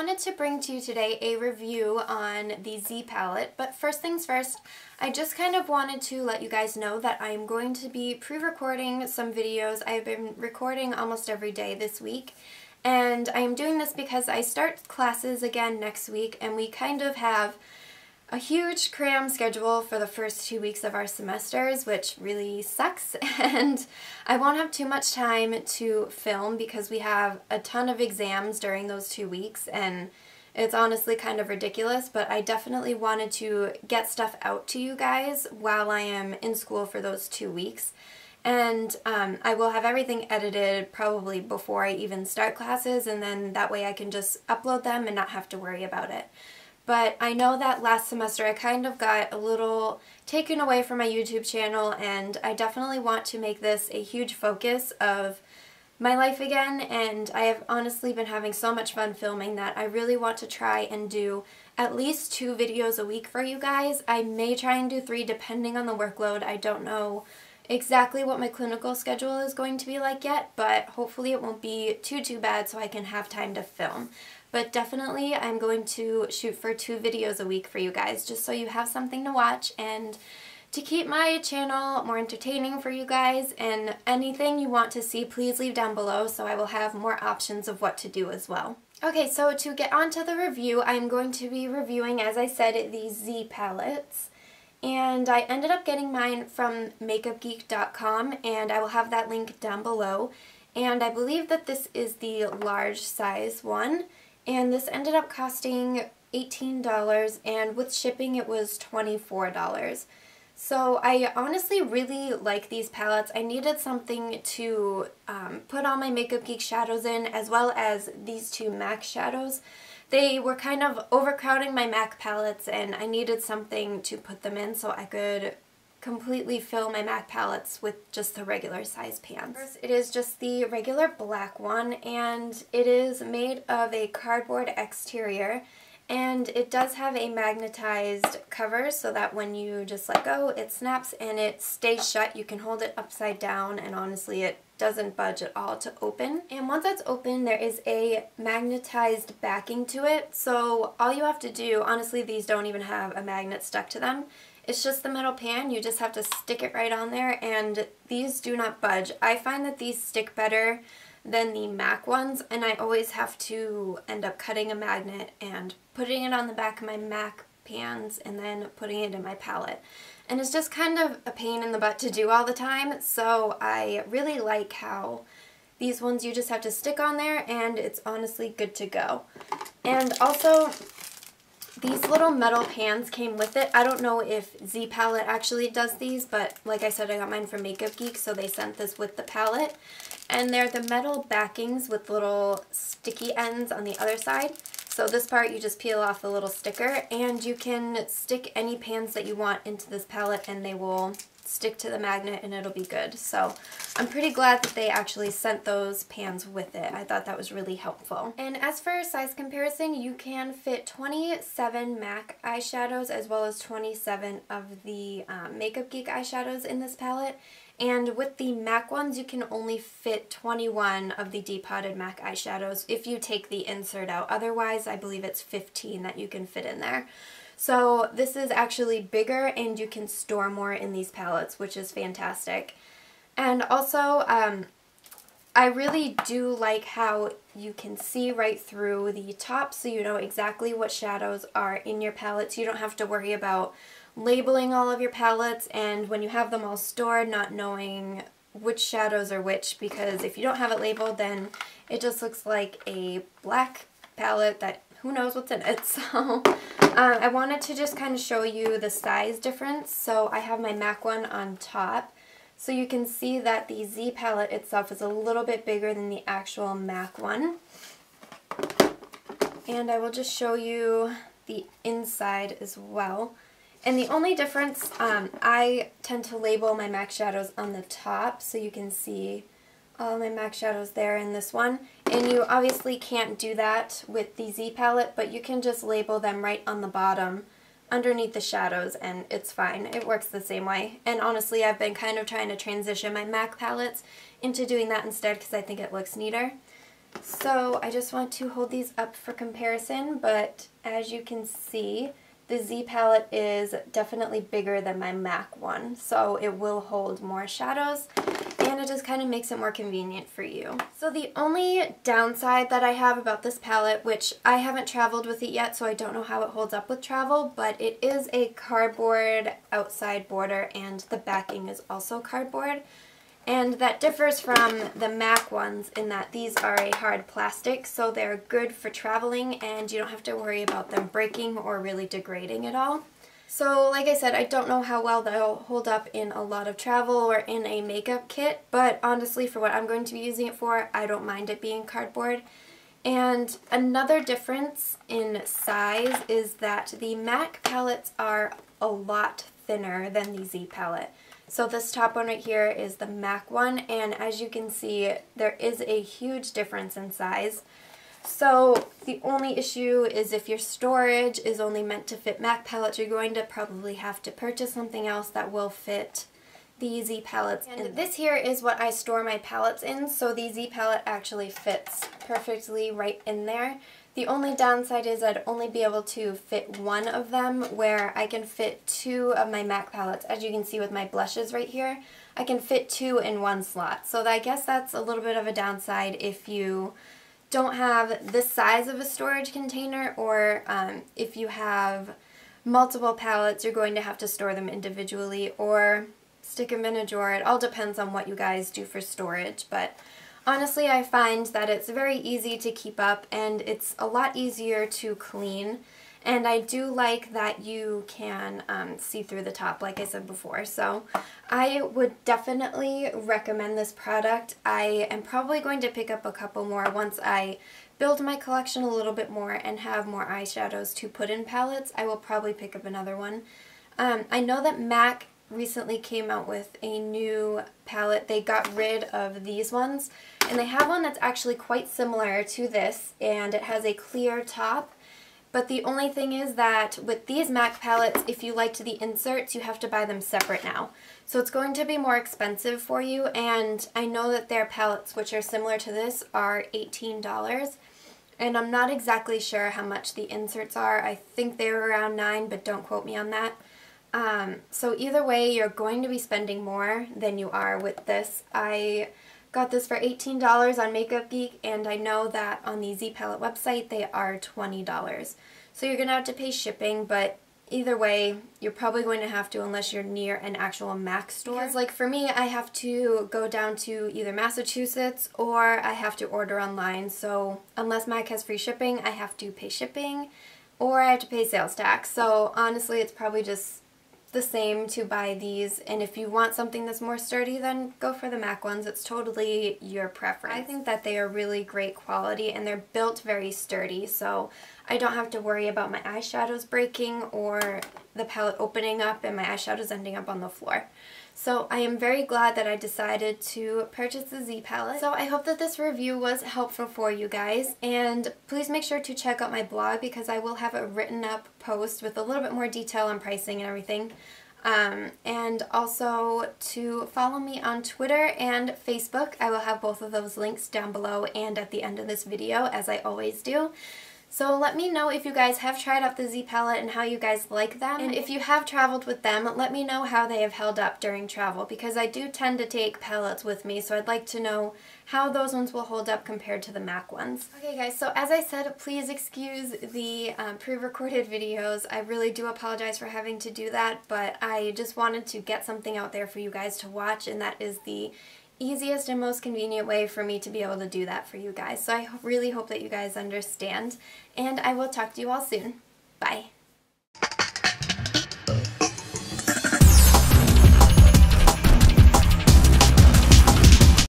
wanted to bring to you today a review on the Z palette, but first things first, I just kind of wanted to let you guys know that I am going to be pre-recording some videos. I've been recording almost every day this week, and I am doing this because I start classes again next week, and we kind of have a huge cram schedule for the first 2 weeks of our semesters, which really sucks, and I won't have too much time to film because we have a ton of exams during those 2 weeks, and it's honestly kind of ridiculous, but I definitely wanted to get stuff out to you guys while I am in school for those 2 weeks. And I will have everything edited probably before I even start classes, and then that way I can just upload them and not have to worry about it. But I know that last semester I kind of got a little taken away from my YouTube channel, and I definitely want to make this a huge focus of my life again, and I have honestly been having so much fun filming that I really want to try and do at least 2 videos a week for you guys. I may try and do 3 depending on the workload. I don't know exactly what my clinical schedule is going to be like yet, but hopefully it won't be too bad so I can have time to film. But definitely I'm going to shoot for 2 videos a week for you guys, just so you have something to watch and to keep my channel more entertaining for you guys. And anything you want to see, please leave down below so I will have more options of what to do as well. Okay, so to get on to the review, I'm going to be reviewing, as I said, these Z palettes. And I ended up getting mine from MakeupGeek.com, and I will have that link down below. And I believe that this is the large size one. And this ended up costing $18, and with shipping it was $24. So I honestly really like these palettes. I needed something to put all my Makeup Geek shadows in, as well as these 2 MAC shadows. They were kind of overcrowding my MAC palettes, and I needed something to put them in so I could completely fill my MAC palettes with just the regular size pans. First, it is just the regular black one, and it is made of a cardboard exterior, and it does have a magnetized cover so that when you just let go, it snaps and it stays shut. You can hold it upside down, and honestly it doesn't budge at all to open. And once it's open, there is a magnetized backing to it, so all you have to do, honestly these don't even have a magnet stuck to them, it's just the metal pan. You just have to stick it right on there, and these do not budge. I find that these stick better than the MAC ones, and I always have to end up cutting a magnet and putting it on the back of my MAC pans and then putting it in my palette. And it's just kind of a pain in the butt to do all the time, so I really like how these ones you just have to stick on there and it's honestly good to go. And also, these little metal pans came with it. I don't know if Z Palette actually does these, but like I said, I got mine from Makeup Geek, so they sent this with the palette. And they're the metal backings with little sticky ends on the other side. So this part you just peel off the little sticker, and you can stick any pans that you want into this palette and they will stick to the magnet and it'll be good. So I'm pretty glad that they actually sent those pans with it. I thought that was really helpful. And as for size comparison, you can fit 27 MAC eyeshadows as well as 27 of the Makeup Geek eyeshadows in this palette. And with the MAC ones, you can only fit 21 of the depotted MAC eyeshadows if you take the insert out. Otherwise, I believe it's 15 that you can fit in there. So this is actually bigger, and you can store more in these palettes, which is fantastic. And also, I really do like how you can see right through the top, so you know exactly what shadows are in your palettes. You don't have to worry about labeling all of your palettes, and when you have them all stored, not knowing which shadows are which, because if you don't have it labeled, then it just looks like a black palette that who knows what's in it. So I wanted to just kind of show you the size difference. So I have my MAC one on top, so you can see that the Z palette itself is a little bit bigger than the actual MAC one. And I will just show you the inside as well. And the only difference, I tend to label my MAC shadows on the top, so you can see all my MAC shadows there in this one. And you obviously can't do that with the Z palette, but you can just label them right on the bottom underneath the shadows, and it's fine. It works the same way. And honestly, I've been kind of trying to transition my MAC palettes into doing that instead because I think it looks neater. So I just want to hold these up for comparison, but as you can see, the Z palette is definitely bigger than my MAC one, so it will hold more shadows, and it just kind of makes it more convenient for you. So the only downside that I have about this palette, which I haven't traveled with it yet, so I don't know how it holds up with travel, but it is a cardboard outside border, and the backing is also cardboard. And that differs from the MAC ones in that these are a hard plastic, so they're good for traveling and you don't have to worry about them breaking or really degrading at all. So like I said, I don't know how well they'll hold up in a lot of travel or in a makeup kit, but honestly for what I'm going to be using it for, I don't mind it being cardboard. And another difference in size is that the MAC palettes are a lot thinner than the Z palette. So this top one right here is the MAC one, and as you can see, there is a huge difference in size. So the only issue is if your storage is only meant to fit MAC palettes, you're going to probably have to purchase something else that will fit the Z palettes. And this here is what I store my palettes in, so the Z palette actually fits perfectly right in there. The only downside is I'd only be able to fit one of them, where I can fit two of my MAC palettes. As you can see with my blushes right here, I can fit two in one slot. So I guess that's a little bit of a downside if you don't have this size of a storage container, or if you have multiple palettes, you're going to have to store them individually or stick them in a drawer. It all depends on what you guys do for storage, but honestly, I find that it's very easy to keep up and it's a lot easier to clean. And I do like that you can see through the top, like I said before. So I would definitely recommend this product. I am probably going to pick up a couple more once I build my collection a little bit more and have more eyeshadows to put in palettes. I will probably pick up another one. I know that MAC recently came out with a new palette. They got rid of these ones, and they have one that's actually quite similar to this, and it has a clear top. But the only thing is that with these MAC palettes, if you liked the inserts, you have to buy them separate now. So it's going to be more expensive for you, and I know that their palettes, which are similar to this, are $18. And I'm not exactly sure how much the inserts are. I think they were around $9, but don't quote me on that. So either way, you're going to be spending more than you are with this. I got this for $18 on Makeup Geek, and I know that on the Z Palette website they are $20. So you're going to have to pay shipping, but either way, you're probably going to have to unless you're near an actual MAC store. Because like for me, I have to go down to either Massachusetts or I have to order online. So unless MAC has free shipping, I have to pay shipping or I have to pay sales tax. So honestly, it's probably just the same to buy these, and if you want something that's more sturdy, then go for the MAC ones. It's totally your preference. I think that they are really great quality and they're built very sturdy, so I don't have to worry about my eyeshadows breaking or the palette opening up and my eyeshadows ending up on the floor. So I am very glad that I decided to purchase the Z palette. So I hope that this review was helpful for you guys, and please make sure to check out my blog because I will have a written up post with a little bit more detail on pricing and everything. And also to follow me on Twitter and Facebook. I will have both of those links down below and at the end of this video, as I always do. So let me know if you guys have tried out the Z palette and how you guys like them. And if you have traveled with them, let me know how they have held up during travel, because I do tend to take palettes with me, so I'd like to know how those ones will hold up compared to the MAC ones. Okay guys, so as I said, please excuse the pre-recorded videos. I really do apologize for having to do that, but I just wanted to get something out there for you guys to watch, and that is the easiest and most convenient way for me to be able to do that for you guys. So I really hope that you guys understand, and I will talk to you all soon. Bye.